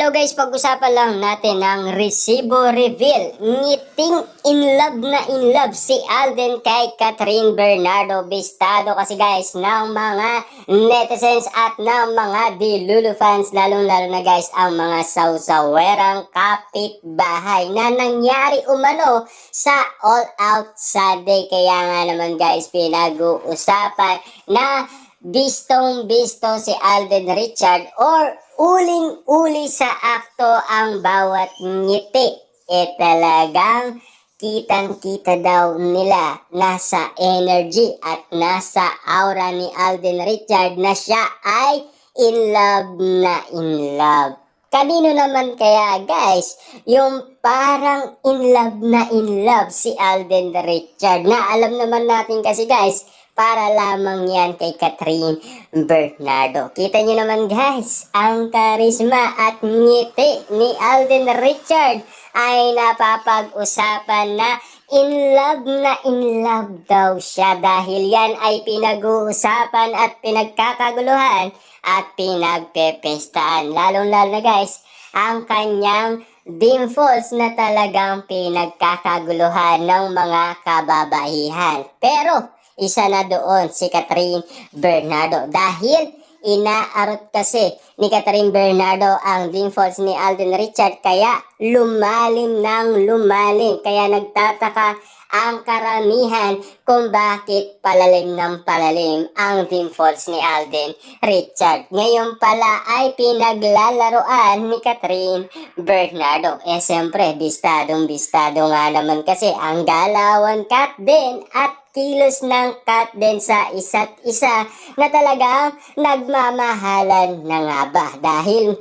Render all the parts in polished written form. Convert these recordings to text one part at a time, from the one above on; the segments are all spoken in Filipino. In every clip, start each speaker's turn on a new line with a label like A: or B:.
A: Hello guys, pag-usapan lang natin ang resibo reveal. Ngiting in love si Alden kay Catherine Bernardo. Bistado kasi guys ng mga netizens at ng mga Delulu fans. Lalong-lalo na guys ang mga sawsawerang kapitbahay na nangyari umano sa All Out Sunday. Kaya nga naman guys, pinag-uusapan na bistong-bisto si Alden Richard or uling-uli sa akto ang bawat ngiti. Talagang kitang-kita daw nila nasa energy at nasa aura ni Alden Richard na siya ay in love na in love. Kanino naman kaya guys yung parang in love si Alden Richard na alam naman natin kasi guys para lamang yan kay Catherine Bernardo. Kita nyo naman guys, ang karisma at ngiti ni Alden Richard ay napapag-usapan na in love daw siya dahil yan ay pinag-uusapan at pinagkakaguluhan at pinagpepestaan. Lalong-lalo na guys, ang kanyang dimples na talagang pinagkakaguluhan ng mga kababaihan. Pero isa na doon si Catherine Bernardo dahil inaarot kasi ni Catherine Bernardo ang dimples ni Alden Richard kaya lumalim ng lumalim. Kaya nagtataka ang karamihan kung bakit palalim ng palalim ang dimples ni Alden Richard. Ngayon pala ay pinaglalaroan ni Catherine Bernardo. Siyempre, bistadong-bistado nga naman kasi ang galawan kat din at kilos ng kat din sa isa't isa na talagang nagmamahalan na nga ba dahil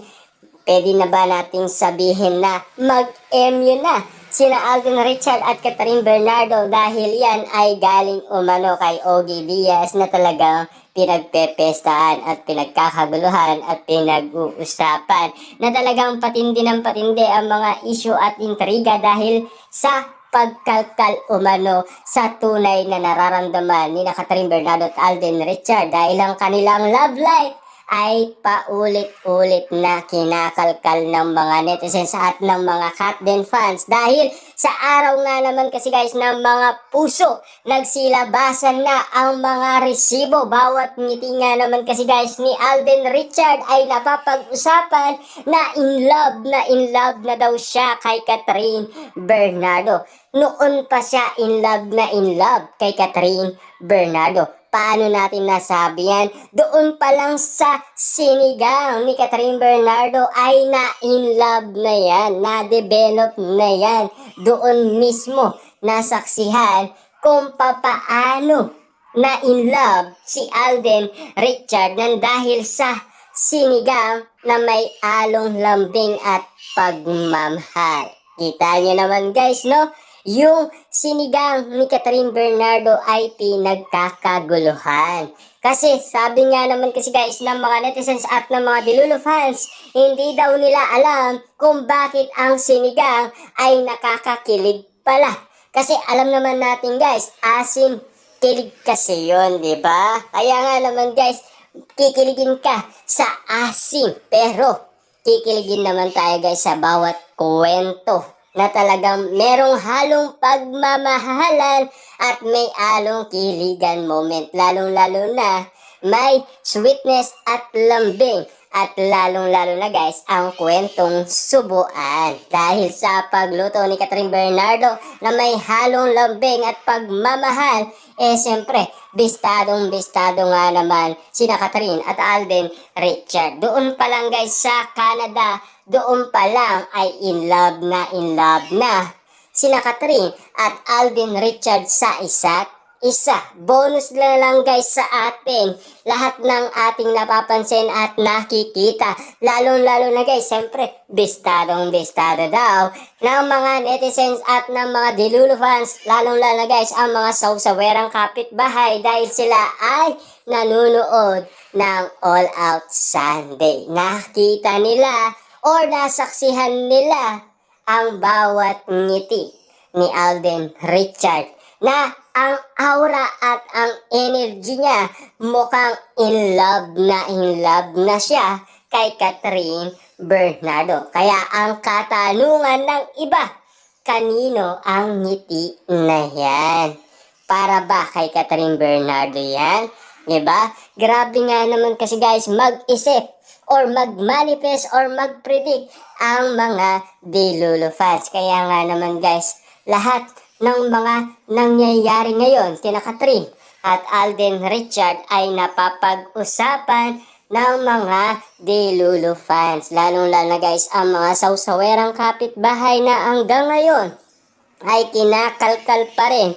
A: pwede na ba nating sabihin na mag-MU na sina Alden Richard at Catherine Bernardo dahil yan ay galing umano kay Ogie Diaz na talagang pinagpepestaan at pinagkakaguluhan at pinag-uusapan na talagang patindi ng patindi ang mga issue at intriga dahil sa pagkalkal umano sa tunay na nararamdaman ni Catherine Bernardo at Alden Richard dahil ang kanilang love life ay paulit-ulit na kinakalkal ng mga netizens at ng mga Katden fans dahil sa araw nga naman kasi guys ng mga puso nagsilabasan na ang mga resibo. Bawat ngiti nga naman kasi guys ni Alden Richard ay napapag-usapan na in love na daw siya kay Catherine Bernardo. Noon pa siya in love kay Catherine Bernardo. Paano natin nasabi yan? Doon pa lang sa sinigang ni Catherine Bernardo ay na-in love na yan, na-develop na yan. Doon mismo nasaksihan kung papaano na-in love si Alden Richard nang dahil sa sinigang na may along lambing at pagmamahal. Kita nyo naman guys, no? Yung sinigang ni Catherine Bernardo ay pinagkakaguluhan. Kasi sabi nga naman kasi guys ng mga netizens at ng mga Delulu fans, hindi daw nila alam kung bakit ang sinigang ay nakakakilig pala. Kasi alam naman natin guys, asim kilig kasi yun, di ba? Kaya nga naman guys, kikiligin ka sa asim. Pero kikiligin naman tayo guys sa bawat kwento na talagang merong halong pagmamahalan at may halong kiligan moment. Lalong-lalo na may sweetness at lambing. At lalong-lalo na guys, ang kwentong subuan. Dahil sa pagluto ni Catherine Bernardo na may halong lambing at pagmamahal, siyempre, bistadong-bistado nga naman sina Catherine at Alden Richard. Doon pa lang guys sa Canada, doon pa lang ay in love na sina Catherine at Alden Richard sa isa't isa. Bonus na lang guys sa atin lahat ng ating napapansin at nakikita. Lalong-lalo na guys, siyempre, bistadong-bistado daw ng mga netizens at ng mga Delulu fans. Lalong-lalo na guys, ang mga sawsawerang kapitbahay dahil sila ay nanunood ng All Out Sunday. Nakita nila or nasaksihan nila ang bawat ngiti ni Alden Richard na ang aura at ang energy niya mukhang in love na siya kay Catherine Bernardo. Kaya ang katanungan ng iba, kanino ang ngiti na yan? Para ba kay Catherine Bernardo yan? Diba? Grabe nga naman kasi guys mag-isip or mag-manifest or mag-predict ang mga Delulu fans. Kaya nga naman guys, lahat ng mga nangyayari ngayon kina Catherine at Alden Richard ay napapag-usapan ng mga Delulu fans. Lalong-lalo na guys ang mga sausawerang kapitbahay na hanggang ngayon ay kinakalkal pa rin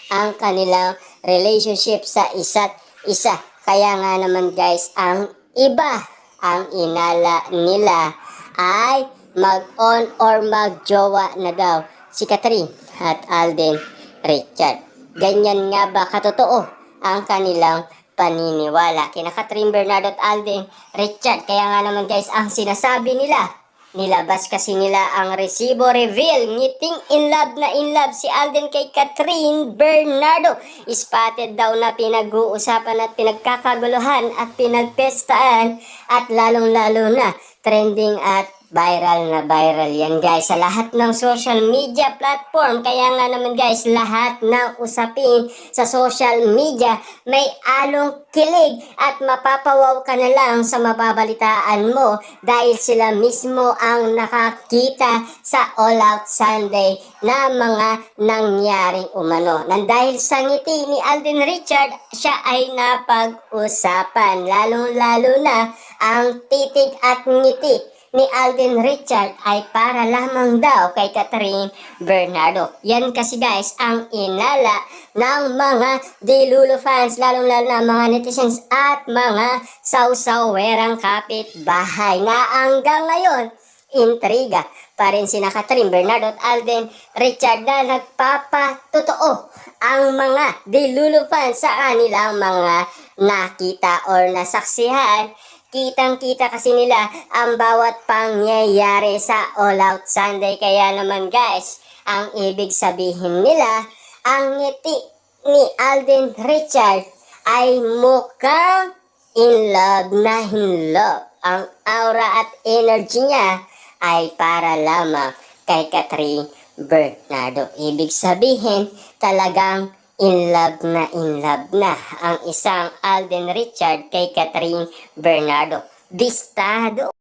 A: ang kanilang relationship sa isa't isa. Kaya nga naman guys, ang iba, ang inala nila ay mag-on or mag-jowa na daw si Catherine at Alden Richard. Ganyan nga ba katotoo ang kanilang paniniwala kina Catherine Bernardo at Alden Richard? Kaya nga naman guys, ang sinasabi nila, nilabas kasi nila ang resibo reveal. Ngiting in love si Alden kay Catherine Bernardo. Spotted daw na pinag-uusapan at pinagkakaguluhan at pinagpestaan at lalong-lalo na trending at viral na viral yan guys sa lahat ng social media platform. Kaya nga naman guys, lahat ng usapin sa social media may along kilig at mapapawaw ka na lang sa mababalitaan mo dahil sila mismo ang nakakita sa All Out Sunday na mga nangyaring umano. Nang dahil sa ngiti ni Alden Richard, siya ay napag-usapan. Lalong-lalo na ang titig at ngiti ni Alden Richard ay para lamang daw kay Catherine Bernardo. Yan kasi guys ang inala ng mga Delulu fans, lalong-lalo na mga netizens at mga sausawerang kapitbahay na hanggang ngayon intriga pa rin sina Catherine Bernardo at Alden Richard na nagpapatotoo ang mga Delulu fans sa kanilang mga nakita or nasaksihan. Kitang-kita kasi nila ang bawat pangyayari sa All Out Sunday. Kaya naman guys, ang ibig sabihin nila, ang ngiti ni Alden Richard ay mukhang in love na in love. Ang aura at energy niya ay para lamang kay Catherine Bernardo. Ibig sabihin, talagang in love na ang isang Alden Richard kay Catherine Bernardo. Bistado!